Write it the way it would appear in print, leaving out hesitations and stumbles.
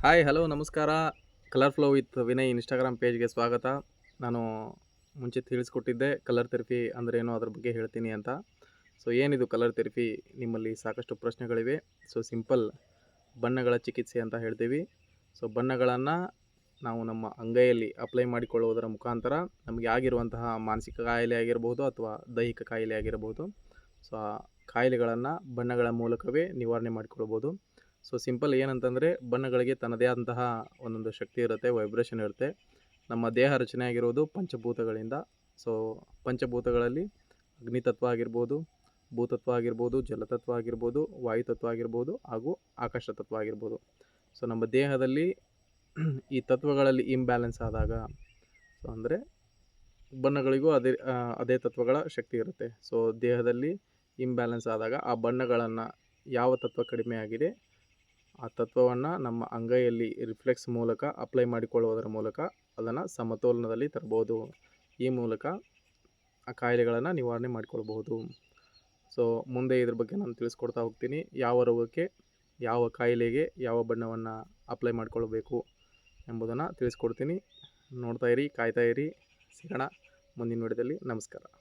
Hi hello ನಮಸ್ಕಾರ. Colour flow with Vinay Instagram ಪೇಜ್ಗೆ ಸ್ವಾಗತ. ನಾನು ಮುಂಚೆ ತಿಳಿಸ್ಕೊಟ್ಟಿದ್ದೆ ಕಲರ್ ಥೆರಪಿ ಅಂದ್ರೇನು ಅದ್ರ ಬಗ್ಗೆ ಹೇಳ್ತೀನಿ ಅಂತ. ಸೊ ಏನಿದು ಕಲರ್ ಥೆರಪಿ? ನಿಮ್ಮಲ್ಲಿ ಸಾಕಷ್ಟು ಪ್ರಶ್ನೆಗಳಿವೆ. ಸೊ ಸಿಂಪಲ್ ಬಣ್ಣಗಳ ಚಿಕಿತ್ಸೆ ಅಂತ ಹೇಳ್ತೀವಿ. ಸೊ ಬಣ್ಣಗಳನ್ನು ನಾವು ನಮ್ಮ ಅಂಗೈಯಲ್ಲಿ ಅಪ್ಲೈ ಮಾಡಿಕೊಳ್ಳುವುದರ ಮುಖಾಂತರ ನಮಗೆ ಆಗಿರುವಂತಹ ಮಾನಸಿಕ ಕಾಯಿಲೆ ಆಗಿರ್ಬೋದು ಅಥವಾ ದೈಹಿಕ ಕಾಯಿಲೆ ಆಗಿರಬಹುದು. ಸೊ ಆ ಕಾಯಿಲೆಗಳನ್ನು ಬಣ್ಣಗಳ ಮೂಲಕವೇ ನಿವಾರಣೆ ಮಾಡಿಕೊಳ್ಬೋದು. ಸೊ ಸಿಂಪಲ್ ಏನಂತಂದರೆ, ಬಣ್ಣಗಳಿಗೆ ತನ್ನದೇ ಆದಂತಹ ಒಂದೊಂದು ಶಕ್ತಿ ಇರುತ್ತೆ, ವೈಬ್ರೇಷನ್ ಇರುತ್ತೆ. ನಮ್ಮ ದೇಹ ರಚನೆ ಆಗಿರೋದು ಪಂಚಭೂತಗಳಿಂದ. ಸೊ ಪಂಚಭೂತಗಳಲ್ಲಿ ಅಗ್ನಿತತ್ವ ಆಗಿರ್ಬೋದು, ಭೂತತ್ವ ಆಗಿರ್ಬೋದು, ಜಲತತ್ವ ಆಗಿರ್ಬೋದು, ವಾಯುತತ್ವ ಆಗಿರ್ಬೋದು ಹಾಗೂ ಆಕಾಶತತ್ವ ಆಗಿರ್ಬೋದು. ಸೊ ನಮ್ಮ ದೇಹದಲ್ಲಿ ಈ ತತ್ವಗಳಲ್ಲಿ ಇಂಬ್ಯಾಲೆನ್ಸ್ ಆದಾಗ, ಸೊ ಅಂದರೆ ಬಣ್ಣಗಳಿಗೂ ಅದೇ ತತ್ವಗಳ ಶಕ್ತಿ ಇರುತ್ತೆ. ಸೊ ದೇಹದಲ್ಲಿ ಇಂಬ್ಯಾಲೆನ್ಸ್ ಆದಾಗ ಆ ಬಣ್ಣಗಳನ್ನು ಯಾವ ತತ್ವ ಕಡಿಮೆ ಆಗಿದೆ ಆ ತತ್ವವನ್ನು ನಮ್ಮ ಅಂಗೈಯಲ್ಲಿ ರಿಫ್ಲೆಕ್ಸ್ ಮೂಲಕ ಅಪ್ಲೈ ಮಾಡಿಕೊಳ್ಳುವುದರ ಮೂಲಕ ಅದನ್ನು ಸಮತೋಲನದಲ್ಲಿ ತರ್ಬೋದು. ಈ ಮೂಲಕ ಆ ಕಾಯಿಲೆಗಳನ್ನು ನಿವಾರಣೆ ಮಾಡಿಕೊಳ್ಬಹುದು. ಸೊ ಮುಂದೆ ಇದ್ರ ಬಗ್ಗೆ ನಾನು ತಿಳಿಸ್ಕೊಡ್ತಾ ಹೋಗ್ತೀನಿ. ಯಾವ ರೋಗಕ್ಕೆ, ಯಾವ ಕಾಯಿಲೆಗೆ ಯಾವ ಬಣ್ಣವನ್ನು ಅಪ್ಲೈ ಮಾಡಿಕೊಳ್ಬೇಕು ಎಂಬುದನ್ನು ತಿಳಿಸ್ಕೊಡ್ತೀನಿ. ನೋಡ್ತಾ ಇರಿ, ಕಾಯ್ತಾ ಇರಿ. ಸಿಗೋಣ ಮುಂದಿನ ವಿಡಿಯೋದಲ್ಲಿ. ನಮಸ್ಕಾರ.